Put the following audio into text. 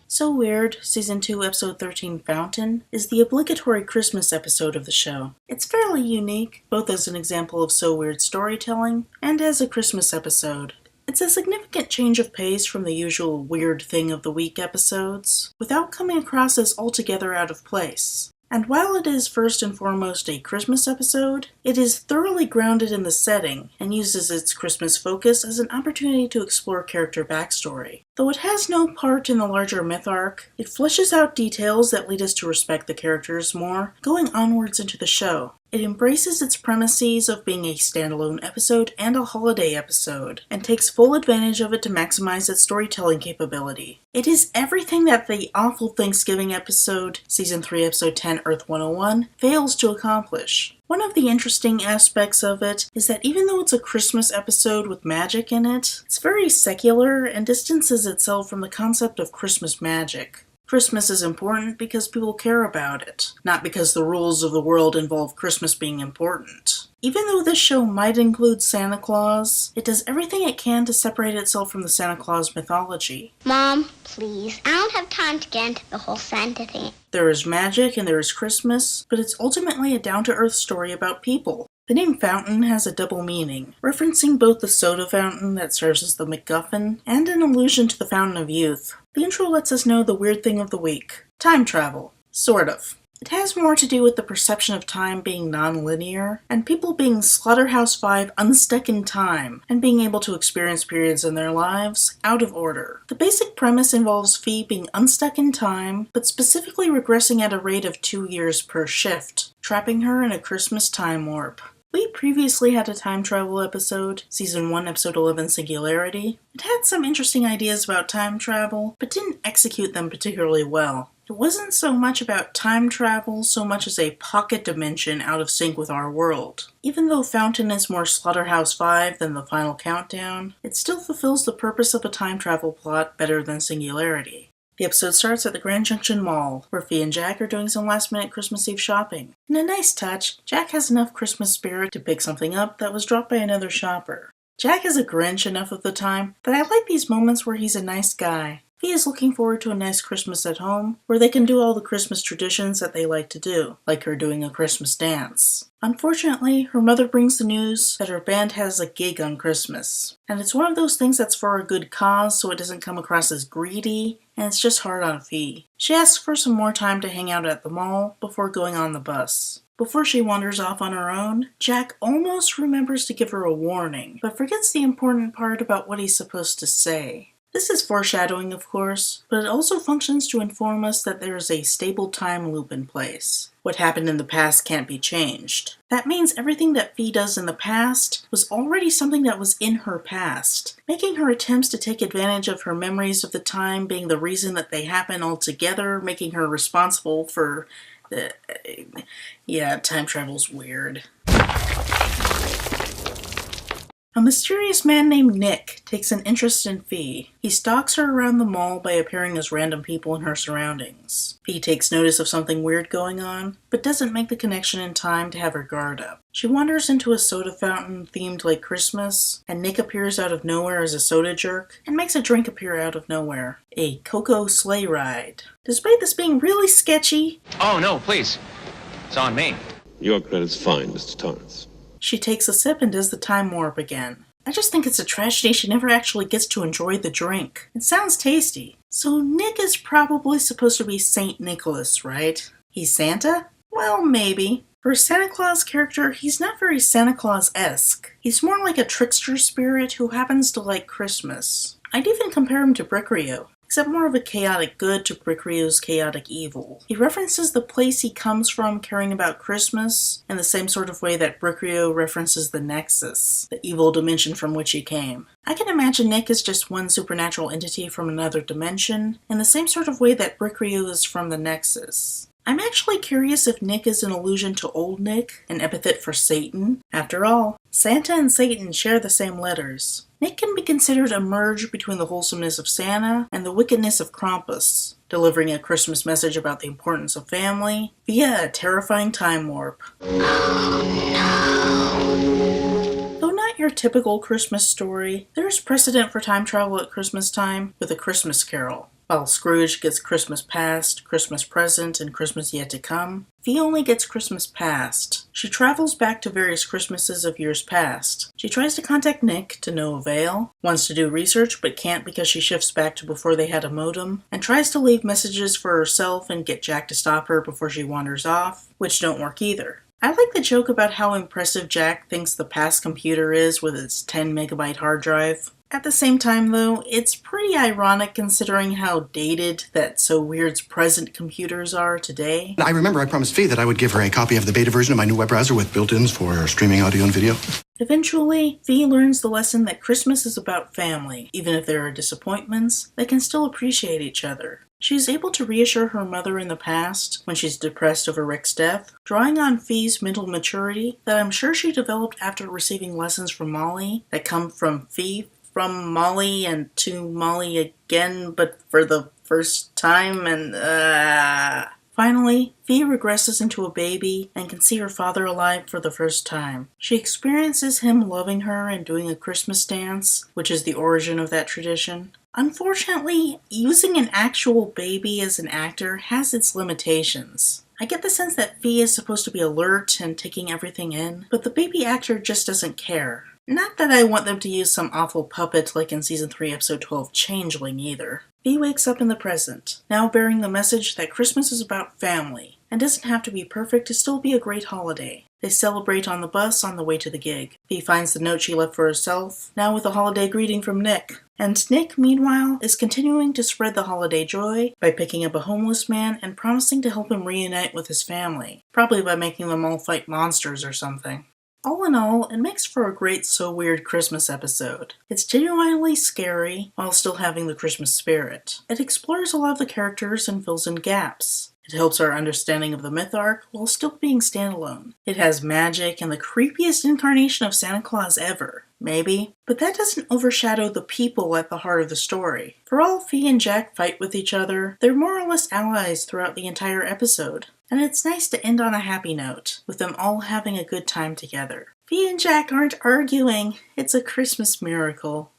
So Weird, Season 2, Episode 13, Fountain, is the obligatory Christmas episode of the show. It's fairly unique, both as an example of So Weird storytelling, and as a Christmas episode. It's a significant change of pace from the usual Weird Thing of the Week episodes, without coming across as altogether out of place. And while it is first and foremost a Christmas episode, it is thoroughly grounded in the setting, and uses its Christmas focus as an opportunity to explore character backstory. Though it has no part in the larger myth arc, it fleshes out details that lead us to respect the characters more, going onwards into the show. It embraces its premises of being a standalone episode and a holiday episode, and takes full advantage of it to maximize its storytelling capability. It is everything that the awful Thanksgiving episode, Season 3, Episode 10, Earth 101, fails to accomplish. One of the interesting aspects of it is that even though it's a Christmas episode with magic in it, it's very secular and distances itself from the concept of Christmas magic. Christmas is important because people care about it, not because the rules of the world involve Christmas being important. Even though this show might include Santa Claus, it does everything it can to separate itself from the Santa Claus mythology. Mom, please, I don't have time to get into the whole Santa thing. There is magic and there is Christmas, but it's ultimately a down-to-earth story about people. The name Fountain has a double meaning, referencing both the soda fountain that serves as the MacGuffin and an allusion to the Fountain of Youth. The intro lets us know the weird thing of the week. Time travel. Sort of. It has more to do with the perception of time being non-linear, and people being Slaughterhouse-5 unstuck in time, and being able to experience periods in their lives out of order. The basic premise involves Fee being unstuck in time, but specifically regressing at a rate of 2 years per shift, trapping her in a Christmas time warp. We previously had a time travel episode, Season 1, Episode 11, Singularity. It had some interesting ideas about time travel, but didn't execute them particularly well. It wasn't so much about time travel so much as a pocket dimension out of sync with our world. Even though Fountain is more Slaughterhouse-5 than the Final Countdown, it still fulfills the purpose of a time travel plot better than Singularity. The episode starts at the Grand Junction Mall, where Fee and Jack are doing some last-minute Christmas Eve shopping. In a nice touch, Jack has enough Christmas spirit to pick something up that was dropped by another shopper. Jack is a Grinch enough of the time that I like these moments where he's a nice guy. Fee is looking forward to a nice Christmas at home, where they can do all the Christmas traditions that they like to do, like her doing a Christmas dance. Unfortunately, her mother brings the news that her band has a gig on Christmas. And it's one of those things that's for a good cause, so it doesn't come across as greedy, and it's just hard on Fee. She asks for some more time to hang out at the mall before going on the bus. Before she wanders off on her own, Jack almost remembers to give her a warning, but forgets the important part about what he's supposed to say. This is foreshadowing, of course, but it also functions to inform us that there is a stable time loop in place. What happened in the past can't be changed. That means everything that Fee does in the past was already something that was in her past, making her attempts to take advantage of her memories of the time being the reason that they happen altogether, making her responsible for yeah, time travel's weird. A mysterious man named Nick takes an interest in Fee. He stalks her around the mall by appearing as random people in her surroundings. Fee takes notice of something weird going on, but doesn't make the connection in time to have her guard up. She wanders into a soda fountain themed like Christmas, and Nick appears out of nowhere as a soda jerk, and makes a drink appear out of nowhere. A Cocoa sleigh ride. Despite this being really sketchy... Oh, no, please. It's on me. Your credit's fine, Mr. Torrance. She takes a sip and does the time warp again. I just think it's a tragedy she never actually gets to enjoy the drink. It sounds tasty. So Nick is probably supposed to be Saint Nicholas, right? He's Santa? Well, maybe. For a Santa Claus character, he's not very Santa Claus-esque. He's more like a trickster spirit who happens to like Christmas. I'd even compare him to Brick Rio, except more of a chaotic good to Brick Rio's chaotic evil. He references the place he comes from caring about Christmas in the same sort of way that Brick Rio references the Nexus, the evil dimension from which he came. I can imagine Nick is just one supernatural entity from another dimension, in the same sort of way that Brick Rio is from the Nexus. I'm actually curious if Nick is an allusion to Old Nick, an epithet for Satan. After all, Santa and Satan share the same letters. Nick can be considered a merge between the wholesomeness of Santa and the wickedness of Krampus, delivering a Christmas message about the importance of family via a terrifying time warp. Though not your typical Christmas story, there is precedent for time travel at Christmas time with A Christmas Carol. While Scrooge gets Christmas past, Christmas present, and Christmas yet to come, Fee only gets Christmas past. She travels back to various Christmases of years past. She tries to contact Nick to no avail, wants to do research but can't because she shifts back to before they had a modem, and tries to leave messages for herself and get Jack to stop her before she wanders off, which don't work either. I like the joke about how impressive Jack thinks the past computer is with its 10 megabyte hard drive. At the same time, though, it's pretty ironic considering how dated that So Weird's present computers are today. I remember I promised Fee that I would give her a copy of the beta version of my new web browser with built-ins for streaming audio and video. Eventually, Fee learns the lesson that Christmas is about family. Even if there are disappointments, they can still appreciate each other. She is able to reassure her mother in the past, when she's depressed over Rick's death, drawing on Fee's mental maturity that I'm sure she developed after receiving lessons from Molly that come from Fee, from Molly, and to Molly again, but for the first time, and Finally, Fee regresses into a baby and can see her father alive for the first time. She experiences him loving her and doing a Christmas dance, which is the origin of that tradition. Unfortunately, using an actual baby as an actor has its limitations. I get the sense that Fee is supposed to be alert and taking everything in, but the baby actor just doesn't care. Not that I want them to use some awful puppet like in Season 3, Episode 12, Changeling either. Fee wakes up in the present, now bearing the message that Christmas is about family, and doesn't have to be perfect to still be a great holiday. They celebrate on the bus on the way to the gig. Fee finds the note she left for herself, now with a holiday greeting from Nick. And Nick, meanwhile, is continuing to spread the holiday joy by picking up a homeless man and promising to help him reunite with his family, probably by making them all fight monsters or something. All in all, it makes for a great So Weird Christmas episode. It's genuinely scary while still having the Christmas spirit. It explores a lot of the characters and fills in gaps. It helps our understanding of the myth arc while still being standalone. It has magic and the creepiest incarnation of Santa Claus ever. Maybe. But that doesn't overshadow the people at the heart of the story. For all Fee and Jack fight with each other, they're more or less allies throughout the entire episode. And it's nice to end on a happy note, with them all having a good time together. Fee and Jack aren't arguing. It's a Christmas miracle.